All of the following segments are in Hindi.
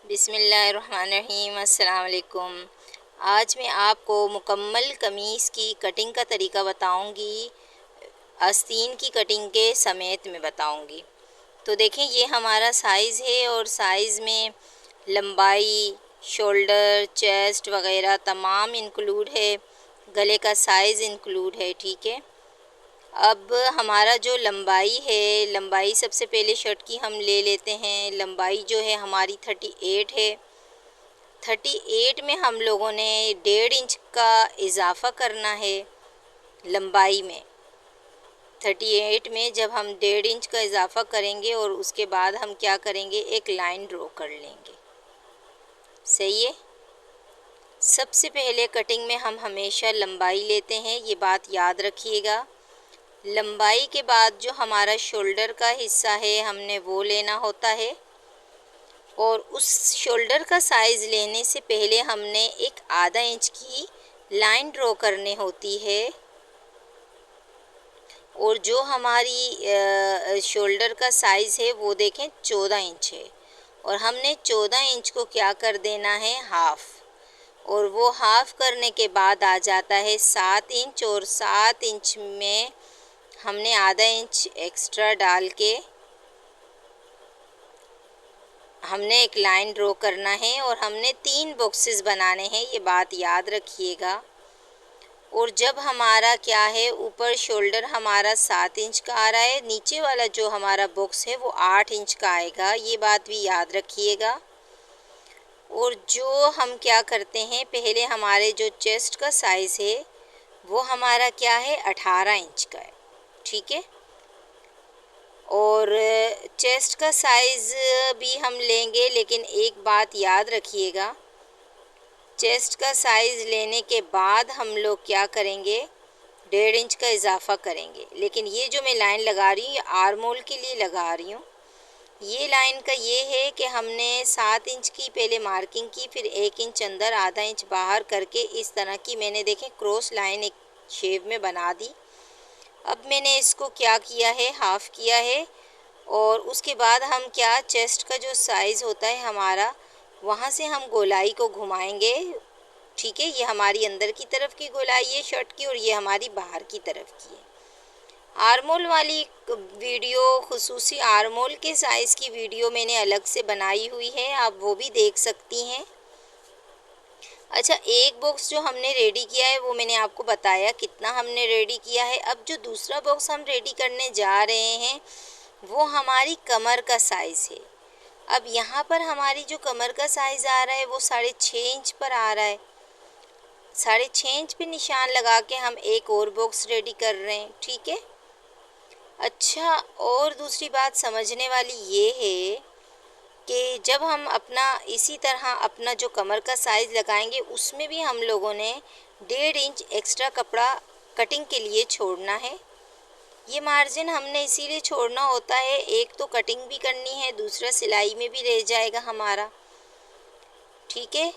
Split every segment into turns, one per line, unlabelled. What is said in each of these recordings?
बिस्मिल्लाहिर्रहमानिर्रहीम। अस्सलाम वालेकुम। आज मैं आपको मुकम्मल कमीज़ की कटिंग का तरीका बताऊंगी, आस्तीन की कटिंग के समेत में बताऊंगी। तो देखें, ये हमारा साइज़ है और साइज़ में लंबाई, शोल्डर, चेस्ट वगैरह तमाम इंक्लूड है, गले का साइज़ इंक्लूड है। ठीक है। अब हमारा जो लंबाई है, लंबाई सबसे पहले शर्ट की हम ले लेते हैं। लंबाई जो है हमारी 38 है। 38 में हम लोगों ने 1.5 इंच का इजाफ़ा करना है लंबाई में। 38 में जब हम 1.5 इंच का इजाफ़ा करेंगे और उसके बाद हम क्या करेंगे, एक लाइन ड्रॉ कर लेंगे। सही है। सबसे पहले कटिंग में हम हमेशा लंबाई लेते हैं, ये बात याद रखिएगा। लंबाई के बाद जो हमारा शोल्डर का हिस्सा है हमने वो लेना होता है, और उस शोल्डर का साइज़ लेने से पहले हमने एक आधा इंच की लाइन ड्रॉ करनी होती है। और जो हमारी शोल्डर का साइज़ है वो देखें 14 इंच है, और हमने 14 इंच को क्या कर देना है, हाफ़। और वो हाफ़ करने के बाद आ जाता है 7 इंच, और 7 इंच में हमने आधा इंच एक्स्ट्रा डाल के हमने एक लाइन ड्रॉ करना है, और हमने 3 बॉक्सेस बनाने हैं, ये बात याद रखिएगा। और जब हमारा क्या है, ऊपर शोल्डर हमारा 7 इंच का आ रहा है, नीचे वाला जो हमारा बॉक्स है वो 8 इंच का आएगा, ये बात भी याद रखिएगा। और जो हम क्या करते हैं, पहले हमारे जो चेस्ट का साइज़ है वो हमारा क्या है, 18 इंच का है। ठीक है। और चेस्ट का साइज़ भी हम लेंगे, लेकिन एक बात याद रखिएगा, चेस्ट का साइज़ लेने के बाद हम लोग क्या करेंगे, 1.5 इंच का इजाफ़ा करेंगे। लेकिन ये जो मैं लाइन लगा रही हूँ ये आर्म होल के लिए लगा रही हूँ। ये लाइन का ये है कि हमने 7 इंच की पहले मार्किंग की, फिर 1 इंच अंदर, आधा इंच बाहर करके इस तरह की मैंने देखें क्रॉस लाइन एक शेप में बना दी। अब मैंने इसको क्या किया है, हाफ़ किया है। और उसके बाद हम क्या, चेस्ट का जो साइज़ होता है हमारा, वहाँ से हम गोलाई को घुमाएंगे। ठीक है। ये हमारी अंदर की तरफ की गोलाई है शर्ट की, और ये हमारी बाहर की तरफ की है। आर्मोल वाली वीडियो, खुसूसी आर्मोल के साइज़ की वीडियो मैंने अलग से बनाई हुई है, आप वो भी देख सकती हैं। अच्छा, एक बॉक्स जो हमने रेडी किया है वो मैंने आपको बताया कितना हमने रेडी किया है। अब जो दूसरा बॉक्स हम रेडी करने जा रहे हैं वो हमारी कमर का साइज़ है। अब यहाँ पर हमारी जो कमर का साइज़ आ रहा है वो 6.5 इंच पर आ रहा है। 6.5 इंच पे निशान लगा के हम एक और बॉक्स रेडी कर रहे हैं। ठीक है। अच्छा, और दूसरी बात समझने वाली ये है कि जब हम अपना इसी तरह अपना जो कमर का साइज़ लगाएंगे उसमें भी हम लोगों ने 1.5 इंच एक्स्ट्रा कपड़ा कटिंग के लिए छोड़ना है। ये मार्जिन हमने इसीलिए छोड़ना होता है, एक तो कटिंग भी करनी है, दूसरा सिलाई में भी रह जाएगा हमारा। ठीक है।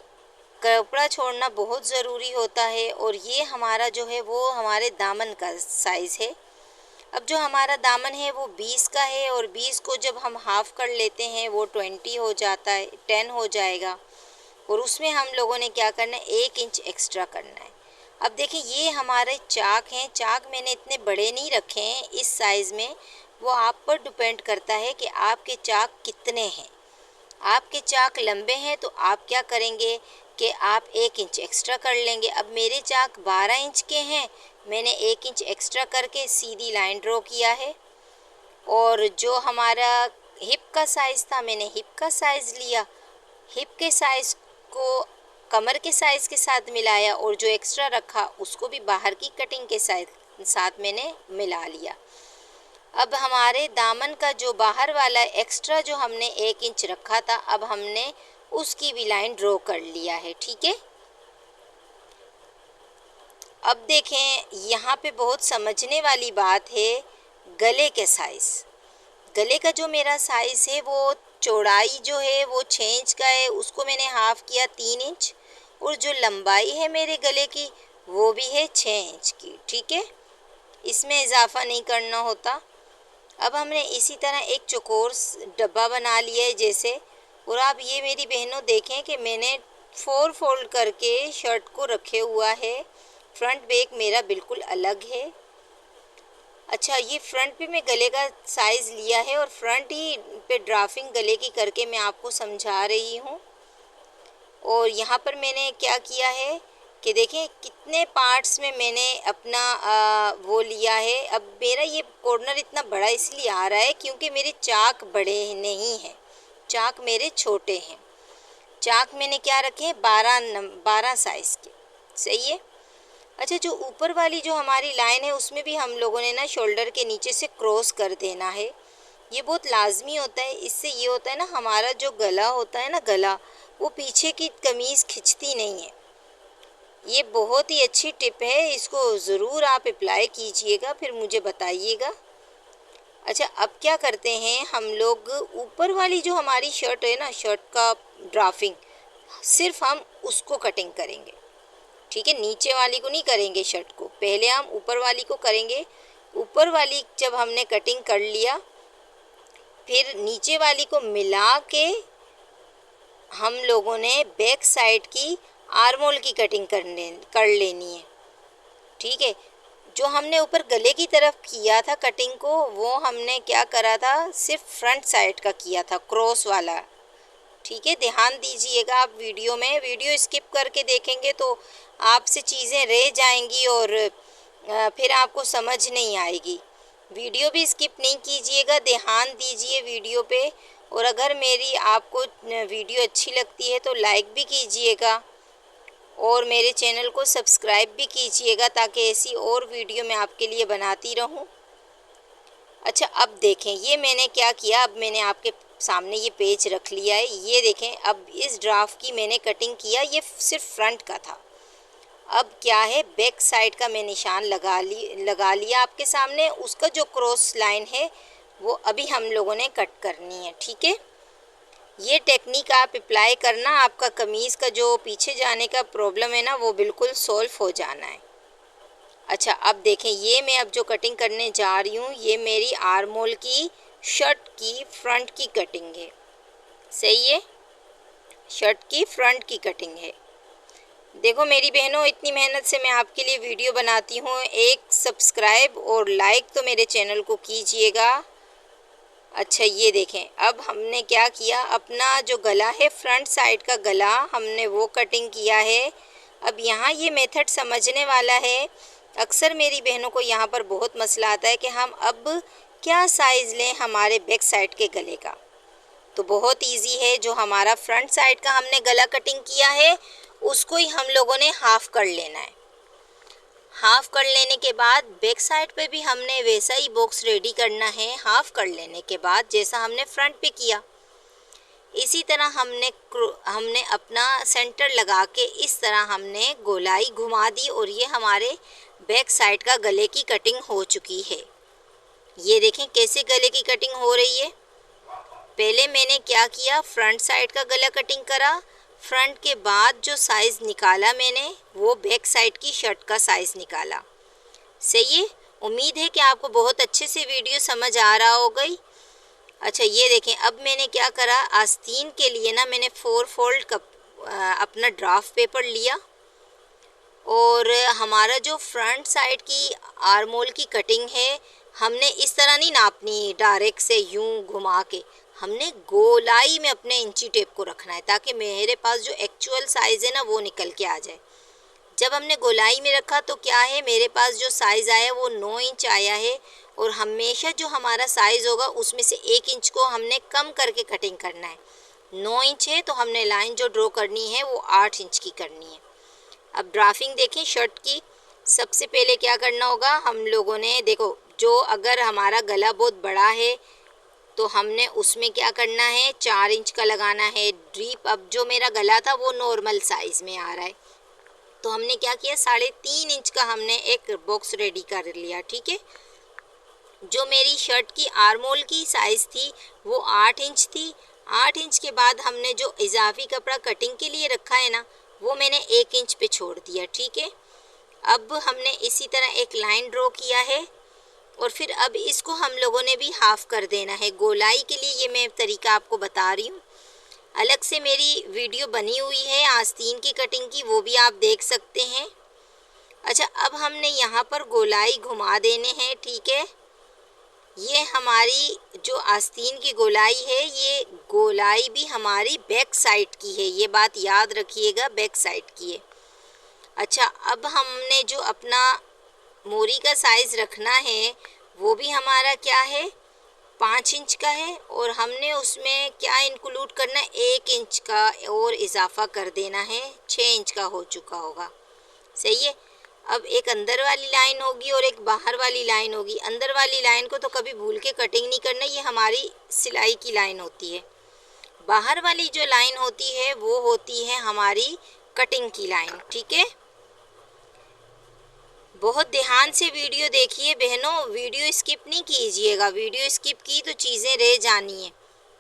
कपड़ा छोड़ना बहुत ज़रूरी होता है। और ये हमारा जो है वो हमारे दामन का साइज़ है। अब जो हमारा दामन है वो 20 का है, और 20 को जब हम हाफ़ कर लेते हैं वो 20 हो जाता है, 10 हो जाएगा। और उसमें हम लोगों ने क्या करना है, 1 इंच एक्स्ट्रा करना है। अब देखिए, ये हमारे चाक हैं। चाक मैंने इतने बड़े नहीं रखे हैं इस साइज़ में, वो आप पर डिपेंड करता है कि आपके चाक कितने हैं। आपके चाक लंबे हैं तो आप क्या करेंगे कि आप 1 इंच एक्स्ट्रा कर लेंगे। अब मेरे चाक 12 इंच के हैं, मैंने 1 इंच एक्स्ट्रा करके सीधी लाइन ड्रॉ किया है। और जो हमारा हिप का साइज़ था, मैंने हिप का साइज़ लिया, हिप के साइज़ को कमर के साइज़ के साथ मिलाया, और जो एक्स्ट्रा रखा उसको भी बाहर की कटिंग के साथ मैंने मिला लिया। अब हमारे दामन का जो बाहर वाला एक्स्ट्रा जो हमने 1 इंच रखा था, अब हमने उसकी भी लाइन ड्रॉ कर लिया है। ठीक है। अब देखें, यहाँ पे बहुत समझने वाली बात है, गले के साइज़। गले का जो मेरा साइज़ है वो चौड़ाई जो है वो 6 इंच का है, उसको मैंने हाफ़ किया 3 इंच। और जो लंबाई है मेरे गले की वो भी है 6 इंच की। ठीक है। इसमें इजाफ़ा नहीं करना होता। अब हमने इसी तरह एक चौकोर डब्बा बना लिया है जैसे, और आप ये मेरी बहनों देखें कि मैंने 4 फोल्ड करके शर्ट को रखे हुआ है। फ्रंट बैक मेरा बिल्कुल अलग है। अच्छा, ये फ्रंट पे मैं गले का साइज़ लिया है और फ्रंट ही पे ड्राफिंग गले की करके मैं आपको समझा रही हूँ। और यहाँ पर मैंने क्या किया है कि देखें कितने पार्ट्स में मैंने अपना वो लिया है। अब मेरा ये कॉर्नर इतना बड़ा इसलिए आ रहा है क्योंकि मेरे चाक बड़े नहीं हैं, चाक मेरे छोटे हैं। चाक मैंने क्या रखे हैं, 12 साइज़ के। सही है। अच्छा, जो ऊपर वाली जो हमारी लाइन है उसमें भी हम लोगों ने ना शोल्डर के नीचे से क्रॉस कर देना है। ये बहुत लाजमी होता है। इससे ये होता है ना, हमारा जो गला होता है ना, गला वो पीछे की कमीज़ खिंचती नहीं है। ये बहुत ही अच्छी टिप है, इसको ज़रूर आप अप्लाई कीजिएगा, फिर मुझे बताइएगा। अच्छा, अब क्या करते हैं हम लोग, ऊपर वाली जो हमारी शर्ट है ना, शर्ट का ड्राफिंग सिर्फ हम उसको कटिंग करेंगे। ठीक है, नीचे वाली को नहीं करेंगे शर्ट को, पहले हम ऊपर वाली को करेंगे। ऊपर वाली जब हमने कटिंग कर लिया, फिर नीचे वाली को मिला के हम लोगों ने बैक साइड की आर्म होल की कटिंग कर लेनी है। ठीक है, जो हमने ऊपर गले की तरफ किया था कटिंग को, वो हमने क्या करा था, सिर्फ फ्रंट साइड का किया था, क्रॉस वाला। ठीक है, ध्यान दीजिएगा आप वीडियो में, वीडियो स्किप करके देखेंगे तो आपसे चीज़ें रह जाएंगी और फिर आपको समझ नहीं आएगी। वीडियो भी स्किप नहीं कीजिएगा, ध्यान दीजिए वीडियो पे। और अगर मेरी आपको वीडियो अच्छी लगती है तो लाइक भी कीजिएगा और मेरे चैनल को सब्सक्राइब भी कीजिएगा, ताकि ऐसी और वीडियो मैं आपके लिए बनाती रहूं। अच्छा, अब देखें ये मैंने क्या किया, अब मैंने आपके सामने ये पेज रख लिया है। ये देखें, अब इस ड्राफ्ट की मैंने कटिंग किया, ये सिर्फ फ्रंट का था। अब क्या है, बैक साइड का मैं निशान लगा लिया आपके सामने। उसका जो क्रॉस लाइन है वो अभी हम लोगों ने कट करनी है। ठीक है, ये टेक्निक आप अप्लाई करना, आपका कमीज़ का जो पीछे जाने का प्रॉब्लम है ना, वो बिल्कुल सॉल्व हो जाना है। अच्छा, अब देखें ये मैं अब जो कटिंग करने जा रही हूँ, ये मेरी आर्म होल की शर्ट की फ्रंट की कटिंग है। सही है, शर्ट की फ्रंट की कटिंग है। देखो मेरी बहनों, इतनी मेहनत से मैं आपके लिए वीडियो बनाती हूँ, एक सब्सक्राइब और लाइक तो मेरे चैनल को कीजिएगा। अच्छा, ये देखें अब हमने क्या किया, अपना जो गला है, फ्रंट साइड का गला हमने वो कटिंग किया है। अब यहाँ ये मेथड समझने वाला है। अक्सर मेरी बहनों को यहाँ पर बहुत मसला आता है कि हम अब क्या साइज़ लें हमारे बैक साइड के गले का। तो बहुत इजी है, जो हमारा फ्रंट साइड का हमने गला कटिंग किया है उसको ही हम लोगों ने हाफ़ कर लेना है। हाफ़ कर लेने के बाद बैक साइड पे भी हमने वैसा ही बॉक्स रेडी करना है, हाफ़ कर लेने के बाद जैसा हमने फ्रंट पे किया। इसी तरह हमने अपना सेंटर लगा के इस तरह हमने गोलाई घुमा दी और ये हमारे बैक साइड का गले की कटिंग हो चुकी है। ये देखें कैसे गले की कटिंग हो रही है। पहले मैंने क्या किया, फ्रंट साइड का गला कटिंग करा, फ्रंट के बाद जो साइज़ निकाला मैंने वो बैक साइड की शर्ट का साइज़ निकाला। सही है, उम्मीद है कि आपको बहुत अच्छे से वीडियो समझ आ रहा होगा। अच्छा, ये देखें अब मैंने क्या करा, आस्तीन के लिए ना मैंने 4 फोल्ड का अपना ड्राफ्ट पेपर लिया और हमारा जो फ्रंट साइड की आर्म होल की कटिंग है, हमने इस तरह नहीं नापनी डायरेक्ट से यूं घुमा के, हमने गोलाई में अपने इंची टेप को रखना है ताकि मेरे पास जो एक्चुअल साइज़ है ना वो निकल के आ जाए। जब हमने गोलाई में रखा तो क्या है, मेरे पास जो साइज़ आया वो 9 इंच आया है और हमेशा जो हमारा साइज़ होगा उसमें से 1 इंच को हमने कम करके कटिंग करना है। 9 इंच है तो हमने लाइन जो ड्रॉ करनी है वो 8 इंच की करनी है। अब ड्राफ्टिंग देखें शर्ट की, सबसे पहले क्या करना होगा, हम लोगों ने देखो, जो अगर हमारा गला बहुत बड़ा है तो हमने उसमें क्या करना है, 4 इंच का लगाना है ड्रीप। अब जो मेरा गला था वो नॉर्मल साइज़ में आ रहा है तो हमने क्या किया, 3.5 इंच का हमने एक बॉक्स रेडी कर लिया। ठीक है, जो मेरी शर्ट की आर्म होल की साइज़ थी वो 8 इंच थी। 8 इंच के बाद हमने जो इजाफी कपड़ा कटिंग के लिए रखा है ना वो मैंने 1 इंच पे छोड़ दिया। ठीक है, अब हमने इसी तरह एक लाइन ड्रॉ किया है और फिर अब इसको हम लोगों ने भी हाफ़ कर देना है। गोलाई के लिए ये मैं तरीका आपको बता रही हूँ। अलग से मेरी वीडियो बनी हुई है आस्तीन की कटिंग की, वो भी आप देख सकते हैं। अच्छा, अब हमने यहाँ पर गोलाई घुमा देने हैं, ठीक है। ये हमारी जो आस्तीन की गोलाई है, ये गोलाई भी हमारी बैक साइड की है, ये बात याद रखिएगा, बैक साइड की है। अच्छा, अब हमने जो अपना मोरी का साइज़ रखना है वो भी हमारा क्या है, 5 इंच का है, और हमने उसमें क्या इंक्लूड करना है, 1 इंच का और इजाफा कर देना है, 6 इंच का हो चुका होगा, सही है। अब एक अंदर वाली लाइन होगी और एक बाहर वाली लाइन होगी। अंदर वाली लाइन को तो कभी भूल के कटिंग नहीं करना, ये हमारी सिलाई की लाइन होती है। बाहर वाली जो लाइन होती है वो होती है हमारी कटिंग की लाइन, ठीक है। बहुत ध्यान से वीडियो देखिए बहनों, वीडियो स्किप नहीं कीजिएगा, वीडियो स्किप की तो चीज़ें रह जानी है,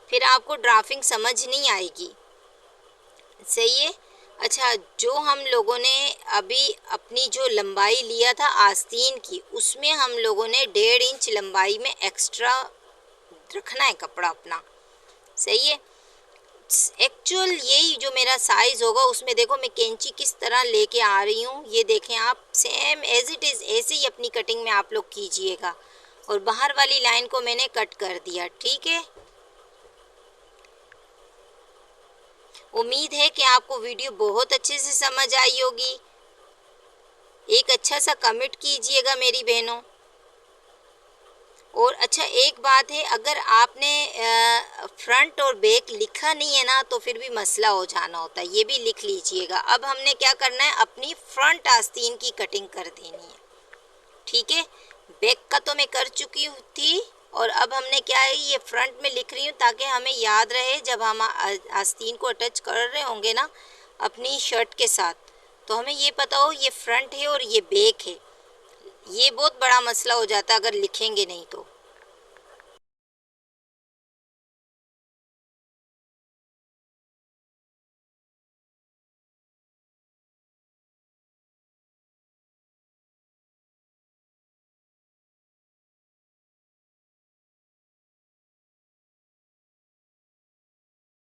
फिर आपको ड्राफ्टिंग समझ नहीं आएगी, सही है। अच्छा, जो हम लोगों ने अभी अपनी जो लंबाई लिया था आस्तीन की, उसमें हम लोगों ने 1.5 इंच लंबाई में एक्स्ट्रा रखना है कपड़ा अपना, सही है। एक्चुअल यही जो मेरा साइज़ होगा उसमें देखो मैं कैंची किस तरह लेके आ रही हूँ, ये देखें आप, सेम एज इट इज़ ऐसे ही अपनी कटिंग में आप लोग कीजिएगा। और बाहर वाली लाइन को मैंने कट कर दिया, ठीक है। उम्मीद है कि आपको वीडियो बहुत अच्छे से समझ आई होगी। एक अच्छा सा कमेंट कीजिएगा मेरी बहनों। और अच्छा, एक बात है, अगर आपने फ्रंट और बैक लिखा नहीं है ना तो फिर भी मसला हो जाना होता है, ये भी लिख लीजिएगा। अब हमने क्या करना है, अपनी फ्रंट आस्तीन की कटिंग कर देनी है, ठीक है। बैक का तो मैं कर चुकी थी, और अब हमने क्या है, ये फ्रंट में लिख रही हूँ ताकि हमें याद रहे जब हम आस्तीन को अटैच कर रहे होंगे ना अपनी शर्ट के साथ, तो हमें ये पता हो ये फ्रंट है और ये बैक है। ये बहुत बड़ा मसला हो जाता है अगर लिखेंगे नहीं तो।